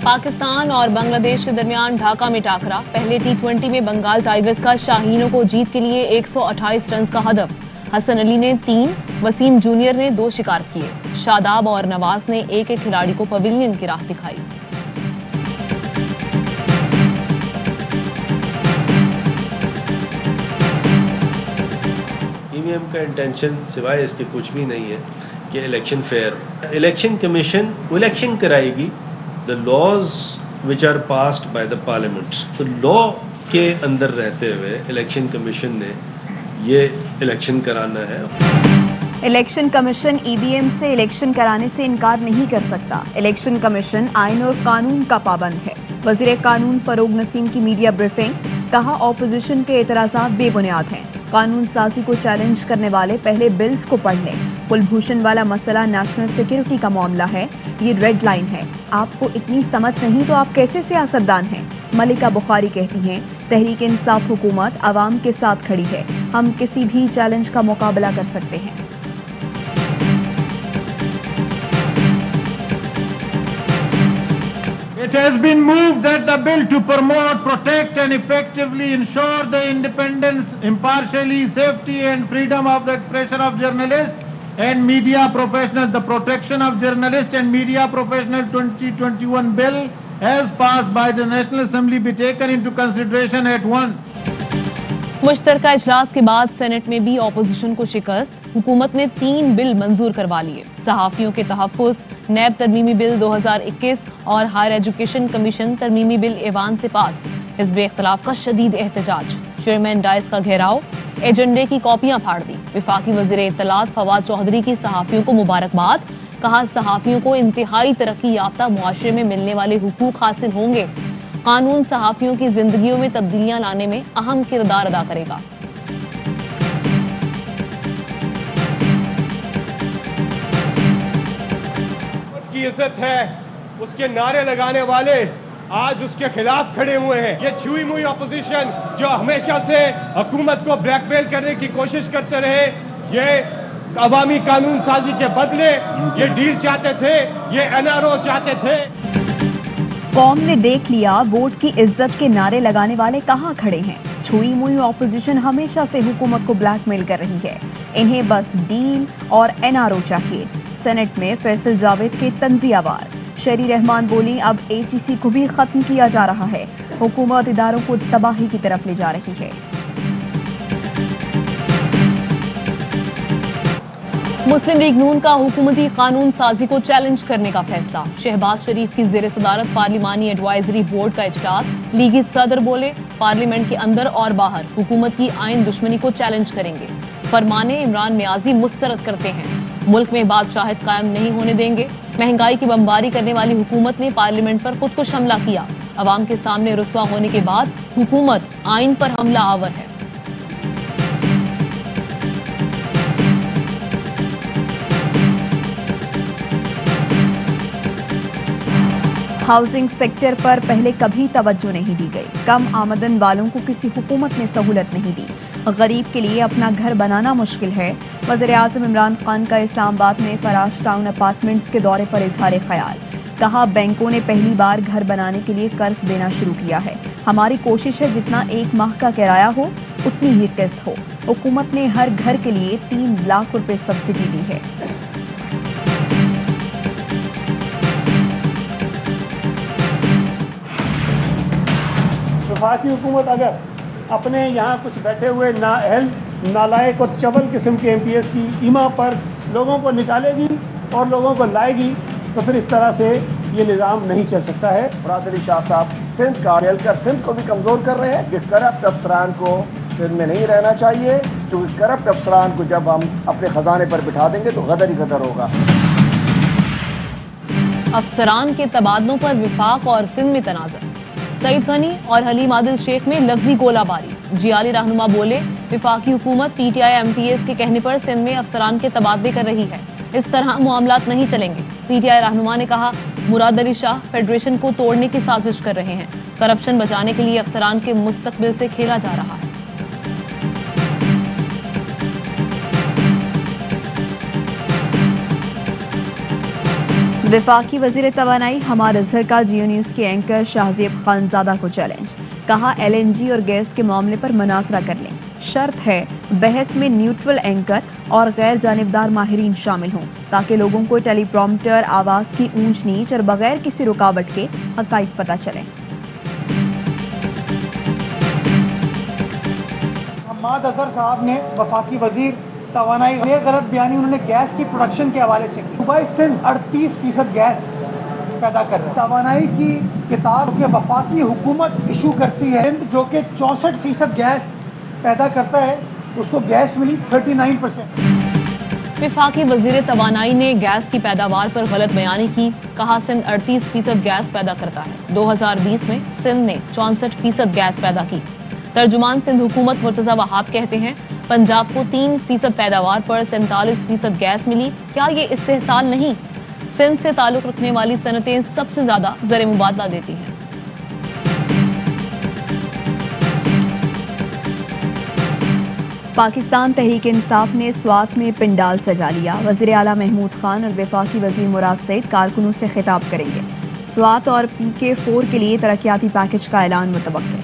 पाकिस्तान और बांग्लादेश के दरमियान ढाका में टाकरा। पहले T20 में बंगाल टाइगर्स का शाहीनों को जीत के लिए 128 रन का हदफ। हसन अली ने 3, वसीम जूनियर ने 2 शिकार किए। शादाब और नवाज ने एक खिलाड़ी को पवेलियन की राह दिखाई। ईवीएम का इंटेंशन सिवाय इसके कुछ भी नहीं है कि election fair. Election commission election कराएगी। The laws which are passed by the parliament, तो लॉ के अंदर रहते हुए इलेक्शन कमीशन ने ये इलेक्शन कराना है। इलेक्शन कमीशन ईवीएम से इलेक्शन कराने से इनकार नहीं कर सकता। इलेक्शन कमीशन आइन और कानून का पाबंद है। वजीर कानून फरोग नसीम की मीडिया ब्रीफिंग, कहा ऑपोजिशन के एतराज़ात बेबुनियाद हैं। कानून साजी को चैलेंज करने वाले पहले बिल्स को पढ़ लें। कुलभूषण वाला मसला नेशनल सिक्योरिटी का मामला है, ये रेड लाइन है। आपको इतनी समझ नहीं तो आप कैसे सियासतदान हैं? मलिका बुखारी कहती हैं, तहरीक इंसाफ हुकूमत आवाम के साथ खड़ी है। हम किसी भी चैलेंज का मुकाबला कर सकते हैं। It has been moved that the bill to promote, protect and effectively ensure the independence, impartiality, safety and freedom of the expression of journalists and media professionals, the Protection of Journalists and Media Professionals 2021 bill as passed by the National Assembly be taken into consideration at once. मुश्तरका इजलास के बाद senate में भी opposition को शिकस्त। हुकूमत ने 3 bill मंजूर करवा लिए। सहाफियों के तहफ्फुज़, नैब तरमीमी बिल 2021 और हायर एजुकेशन कमीशन तरमीमी बिल ऐवान से पास। हिज़्ब इख्तिलाफ का शदीद एहतजाज, चेयरमैन डाइस का घेराव, एजेंडे की कॉपियां फाड़ दी। वफाकी वज़ीर इत्तलात फवाद चौधरी की सहाफियों को मुबारकबाद, कहा सहाफियों को इंतहाई तरक्की याफ्ता मुआशरे में मिलने वाले हुकूक हासिल होंगे। कानून सहाफियों की जिंदगियों में तब्दीलियां लाने में अहम किरदार अदा करेगा। की इज्जत है, उसके नारे लगाने वाले आज उसके खिलाफ खड़े हुए हैं। ये छुई मुई ऑपोजिशन जो हमेशा से हुकूमत को ब्लैकमेल करने की कोशिश करते रहे, ये अवामी कानून साजी के बदले ये डील चाहते थे, ये एनआरओ चाहते थे। कौम ने देख लिया वोट की इज्जत के नारे लगाने वाले कहाँ खड़े हैं। छुई मुई ऑपोजिशन हमेशा से हुकूमत को ब्लैकमेल कर रही है। इन्हें बस डील और एनआरओ चाहिए। सेनेट में फैसल जावेद के तंजियावार, शरी रहमान बोली, अब एचईसी को भी खत्म किया जा रहा है। हुकूमत इदारों को तबाही की तरफ ले जा रही है। मुस्लिम लीग नून का हुकूमती कानून साजी को चैलेंज करने का फैसला। शहबाज शरीफ की ज़ेर सदारत पार्लिमानी एडवाइजरी बोर्ड का इजलास। लीगी सदर बोले, पार्लियामेंट के अंदर और बाहर हुकूमत की आइन दुश्मनी को चैलेंज करेंगे। फरमाने इमरान नियाजी मुस्तरद करते हैं, मुल्क में बादशाहत कायम नहीं होने देंगे। महंगाई की बमबारी करने वाली हुकूमत ने पार्लियामेंट पर खुदकुश हमला किया। अवाम के सामने रुस्वा होने के बाद हुकूमत आइन पर हमला आवर है। हाउसिंग सेक्टर पर पहले कभी तवज्जो नहीं दी गई। कम आमदन वालों को किसी हुकूमत ने सहूलत नहीं दी। गरीब के लिए अपना घर बनाना मुश्किल है। वज़ीर-ए-आज़म इमरान खान का इस्लामाबाद में फराश टाउन अपार्टमेंट्स के दौरे पर इजहार ख्याल, कहा बैंकों ने पहली बार घर बनाने के लिए कर्ज देना शुरू किया है। हमारी कोशिश है जितना 1 माह का किराया हो उतनी ही किस्त हो। हुकूमत ने हर घर के लिए 3 लाख रुपए सब्सिडी दी है। वफाकी हुकूमत अगर अपने यहाँ कुछ बैठे हुए नाअहल, नालायक और चबल किस्म के MPs की ईमा पर लोगों को निकालेगी और लोगों को लाएगी, तो फिर इस तरह से ये निज़ाम नहीं चल सकता है। मुराद अली शाह साहब सिंध का खेलकर सिंध को भी कमज़ोर कर रहे हैं कि करप्ट अफसरान को सिंध में नहीं रहना चाहिए, क्योंकि करप्ट अफसरान को जब हम अपने ख़जाने पर बिठा देंगे तो गदर ही गदर होगा। अफसरान के तबादलों पर विफाक और सिंध में तनाज़र। सईद गनी और हलीम आदिल शेख में लफ्जी गोलाबारी। जियाली रहनुमा बोले, विफाकी हुकूमत PTI MPs के कहने पर सिंध में अफसरान के तबादले कर रही है। इस तरह मामलात नहीं चलेंगे। PTI रहनुमा ने कहा, मुराद अली शाह फेडरेशन को तोड़ने की साजिश कर रहे हैं। करप्शन बचाने के लिए अफसरान के मुस्तकबिल से खेला जा रहा है। वफाकी वजीर तवानाई हमाद अजहर का जियो न्यूज़ के एंकर शाहजेब खानजादा को चैलेंज। कहा LNG और गैस के मामले पर मुनाजरा कर लें, शर्त है बहस में न्यूट्रल एंकर और गैर जानिबदार माहिरीन शामिल हों ताकि लोगों को टेलीप्रॉम्प्टर, आवाज़ की ऊंच नीच और बगैर किसी रुकावट के हक़ाइक़ पता चलें। हमाद अजहर साहब ने वफाकी वजीर तवानाई ये गलत बयानी उन्होंने गैस की प्रोडक्शन के हवाले से की। सूबा सिंध 38% गैस पैदा कर रहा है। तवानाई की किताब के वफाकी हुकूमत इशू करती है, जो कि 64% गैस पैदा करता है, उसको गैस मिली 39%। वफाकी वजीर तवानाई ने गैस की पैदावार पर गलत बयानी की। कहा सिंध 38% गैस पैदा करता है। 2020 में सिंध ने 64% गैस पैदा की। तर्जुमान सिंध हुकूमत मुर्तज़ा वहाब कहते हैं पंजाब को 3% पैदावार पर 47% गैस मिली। क्या ये इस्तेहसाल नहीं? सिंध से ताल्लुक़ रखने वाली सनतें सबसे ज़्यादा ज़र मुबादला देती हैं। पाकिस्तान तहरीक इंसाफ ने स्वात में पिंडाल सजा लिया। वज़ीर आला महमूद खान और वफाकी वज़ीर मुराद सईद कारकुनों से खिताब करेंगे। स्वात और PK4 के लिए तरक्याती पैकेज का ऐलान मुतवक्किल।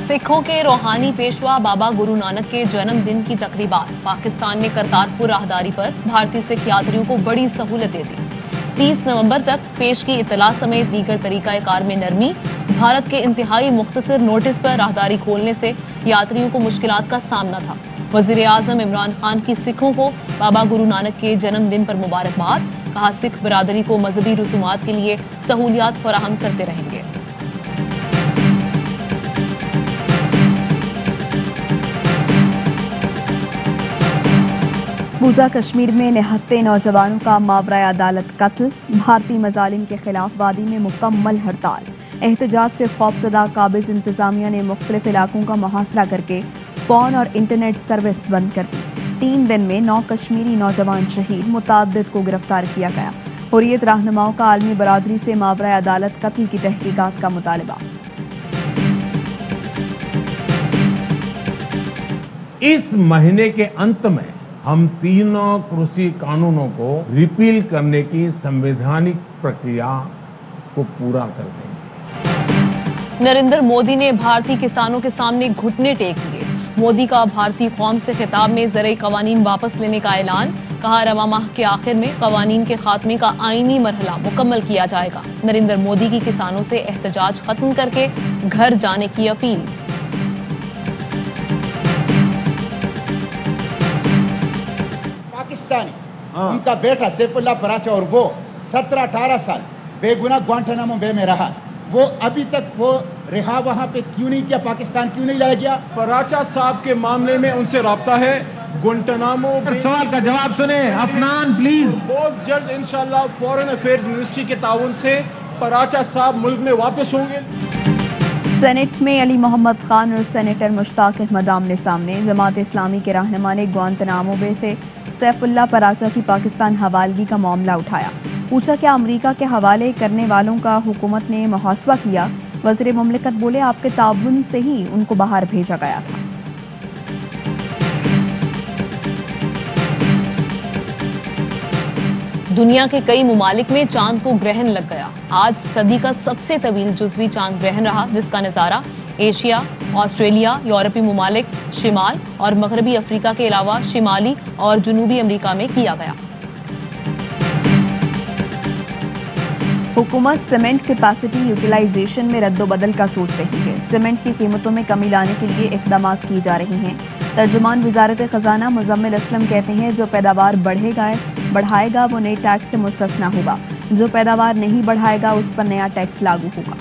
सिखों के रूहानी पेशवा बाबा गुरु नानक के जन्मदिन की तकरीबात। पाकिस्तान ने करतारपुर राहदारी पर भारतीय सिख यात्रियों को बड़ी सहूलत दे दी। 30 नवंबर तक पेश की इतला समेत दीगर तरीक़ाकार में नरमी। भारत के इंतहाई मुख्तसर नोटिस पर राहदारी खोलने से यात्रियों को मुश्किलात का सामना था। वज़ीर आज़म इमरान खान की सिखों को बाबा गुरु नानक के जन्मदिन पर मुबारकबाद। कहा सिख बरादरी को मजहबी रसूमात के लिए सहूलियात फराहम करते रहेंगे। मकबूजा कश्मीर में निहत्ते नौजवानों का मावराए अदालत कत्ल। भारतीय मजालिम के खिलाफ वादी में मुकम्मल हड़ताल। एहतजाज से खौफजदा काबिज इंतजामिया ने मुख्तलिफ इलाकों का मुहासरा करके फ़ोन और इंटरनेट सर्विस बंद कर दी। 3 दिन में 9 कश्मीरी नौजवान शहीद, मुतअद्दिद को गिरफ्तार किया गया। हुर्रियत रहनुमाओं का आलमी बरादरी से मावराए अदालत कत्ल की तहकीकात का मुतालबा। इस महीने के अंत में हम तीनों कृषि कानूनों को रिपील करने की संवैधानिक प्रक्रिया को पूरा कर देंगे। नरेंद्र मोदी ने भारतीय किसानों के सामने घुटने टेक दिए। मोदी का भारतीय कौम से खिताब में ज़रई कवानीन वापस लेने का ऐलान। कहा रवा माह के आखिर में कवानीन के खात्मे का आईनी मरहला मुकम्मल किया जाएगा। नरेंद्र मोदी की किसानों से एहतजाज खत्म करके घर जाने की अपील। पाकिस्तानी उनका बेटा सैफुल्लाह पराचा और वो 17-18 साल बेगुनाह ग्वांटानामो बे में रहा, वो अभी तक वो रिहा वहाँ पे क्यों नहीं किया? पाकिस्तान क्यों नहीं लाया गया? पराचा साहब के मामले में उनसे राब्ता है। ग्वांटानामो सवाल का जवाब सुने अफनान प्लीज। बहुत जल्द इंशाल्लाह फॉरेन अफेयर्स मिनिस्ट्री के ताउन से पराचा साहब मुल्क में वापस होंगे। सेनेट में अली मोहम्मद खान और सेनेटर मुश्ताक अहमद आमने सामने। जमात इस्लामी के रहनुमा ने ग्वांतानामो बे से सैफुल्लाह पराचा की पाकिस्तान हवालगी का मामला उठाया। पूछा क्या अमरीका के हवाले करने वालों का हुकूमत ने मुहासबा किया? वज़ीर मुमलिकत बोले आपके ताउन से ही उनको बाहर भेजा गया था। दुनिया के कई मुमालिक में चांद को ग्रहण लग गया। आज सदी का सबसे तवील जुज़वी चांद ग्रहण रहा, जिसका नज़ारा एशिया, ऑस्ट्रेलिया, यूरोपीय मुमालिक, शिमाल और मगरबी अफ्रीका के अलावा शिमाली और जनूबी अमेरिका में किया गया। हुकूमत सीमेंट कैपेसिटी यूटिलाइजेशन में रद्दोबदल का सोच रही है। सीमेंट की कीमतों में कमी लाने के लिए इक़दाम किए जा रहे हैं। तर्जुमान वज़ारत ख़जाना मुज़म्मिल असलम कहते हैं जो पैदावार बढ़ाएगा वो नए टैक्स से मुस्तस्ना होगा, जो पैदावार नहीं बढ़ाएगा उस पर नया टैक्स लागू होगा।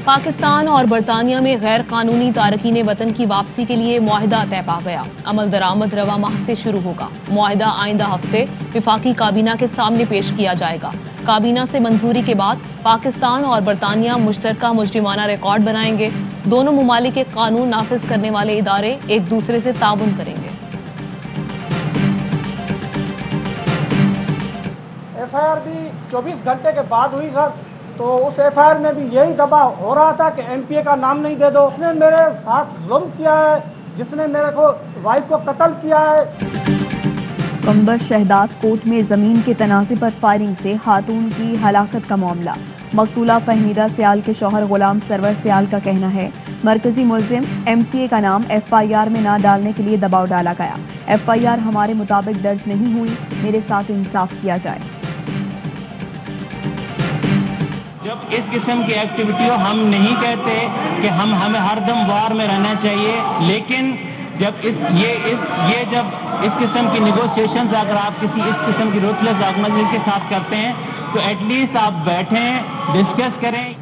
पाकिस्तान और बरतानिया में गैर कानूनी तारकीन वतन की वापसी के लिए मुआहिदा तय पा गया। अमल दरामद रवा माह से शुरू होगा। मुआहिदा आइंदा हफ्ते विफाकी काबीना के सामने पेश किया जाएगा। काबीना से मंजूरी के बाद पाकिस्तान और बरतानिया मुश्तरका मुजरिमाना रिकॉर्ड बनाएंगे। दोनों मुमालिक के कानून नाफिज करने वाले इदारे एक दूसरे से ताउन करेंगे। FIR भी 24 घंटे के बाद हुई सर, तो उस FIR में भी यही दबाव हो रहा था कि MPA का नाम नहीं दे दो। उसने मेरे साथ जुल्म किया है, जिसने मेरे को वाइफ को कत्ल किया है। कंबर शहदाद कोर्ट में जमीन के तनाज़े पर फायरिंग से खातून की हलाकत का मामला। मकतूला फहमीदा सियाल के शौहर गुलाम सरवर सियाल का कहना है मरकजी मुलजिम MTA का नाम FIR में ना डालने के लिए दबाव डाला गया। FIR हमारे मुताबिक दर्ज नहीं हुई, मेरे साथ इंसाफ किया जाए। जब इस किस्म की एक्टिविटी हो, हम नहीं कहते कि हमें हरदम वार में रहना चाहिए, लेकिन जब जब इस किस्म की निगोशिएशंस अगर आप किसी इस किस्म की रूथलेस ऑर्गेनाइजेशन के साथ करते हैं तो एटलीस्ट आप बैठें, डिस्कस करें।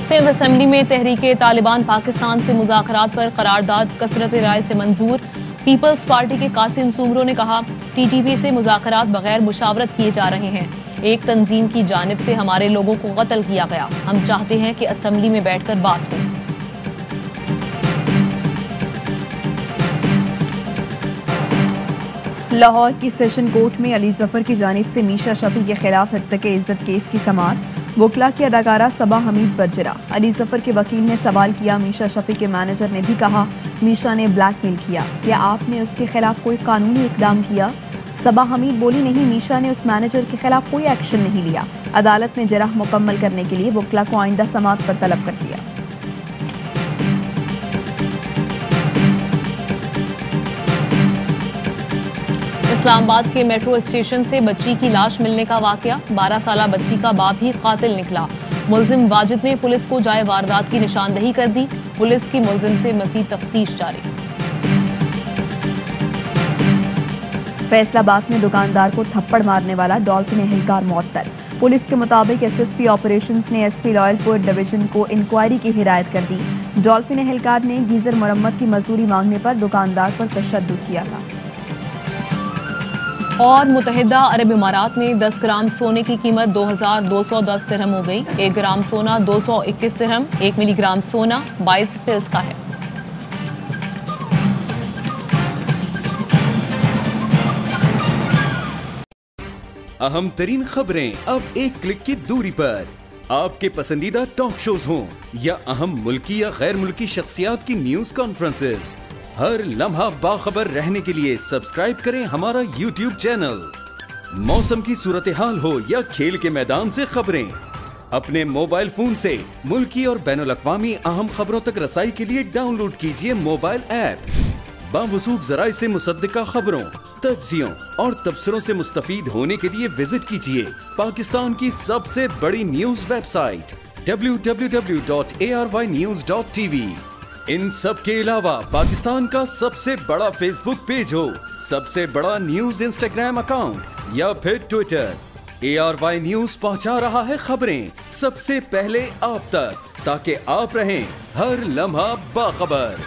सिंध असेंबली में तहरीके तालिबान पाकिस्तान से मुज़ाकरात पर करारदाद कसरत राय से मंजूर। पीपल्स पार्टी के कासिम सुमरो ने कहा TTP से मुज़ाकरात बगैर मुशावरत किए जा रहे हैं। एक तंजीम की जानिब से हमारे लोगों को कत्ल किया गया। हम चाहते हैं कि असेंबली में बैठकर बात हो। लाहौर की सेशन कोर्ट में अली जफर की जानिब से मीशा शफी के खिलाफ हत्या इज्जत केस की समाअत। वकला की अदाकारा सबा हमीद बरजरा। अली जफर के वकील ने सवाल किया, मीशा शफी के मैनेजर ने भी कहा मीशा ने ब्लैकमेल किया, क्या आपने उसके खिलाफ कोई कानूनी इकदाम किया? सबा हमीद बोली, नहीं, मीशा ने उस मैनेजर के खिलाफ कोई एक्शन नहीं लिया। अदालत ने जराह मुकम्मल करने के लिए वकला को आइंदा समाअत पर तलब कर दिया। इस्लामाबाद के मेट्रो स्टेशन से बच्ची की लाश मिलने का वाकया। 12 साला बच्ची का बाप ही कातिल निकला। मुलजिम वाजिद ने पुलिस को जाए वारदात की निशानदही कर दी। पुलिस की मुलजिम से मजीद तफ्तीश जारी। फैसलाबाद में दुकानदार को थप्पड़ मारने वाला डॉल्फिन एहलकार मअतल। पुलिस के मुताबिक SSP ऑपरेशंस ने SP लॉयलपुर डिवीजन को इंक्वायरी की हिदायत कर दी। डॉल्फिन एहलकार ने गीजर मरम्मत की मजदूरी मांगने पर दुकानदार पर तशद्दुद किया था। और मुत्तहिदा अरब इमारात में 10 ग्राम सोने की कीमत 2210 दिरहम हो गई। 1 ग्राम सोना 221 दिरहम, 1 मिलीग्राम सोना 22 फिल्स का है। अहम तरीन खबरें अब एक क्लिक की दूरी पर। आपके पसंदीदा टॉक शोज हों या अहम मुल्की या गैर मुल्की शख्सियात की न्यूज कॉन्फ्रेंसेस, हर लम्हा बाखबर रहने के लिए सब्सक्राइब करें हमारा YouTube चैनल। मौसम की सूरत हाल हो या खेल के मैदान से खबरें, अपने मोबाइल फोन से मुल्की और बैनुल अक़वामी अहम खबरों तक रसाई के लिए डाउनलोड कीजिए मोबाइल ऐप। बावसूख ज़राए से मुसद्दिका खबरों, तज्ज़ियों और तबसरों से मुस्तफीद होने के लिए विजिट कीजिए पाकिस्तान की सबसे बड़ी न्यूज वेबसाइट www.arYnews.tv। इन सब के अलावा पाकिस्तान का सबसे बड़ा फेसबुक पेज हो, सबसे बड़ा न्यूज इंस्टाग्राम अकाउंट या फिर ट्विटर, ARY न्यूज पहुंचा रहा है खबरें सबसे पहले आप तक, ताकि आप रहें हर लम्हा बाखबर।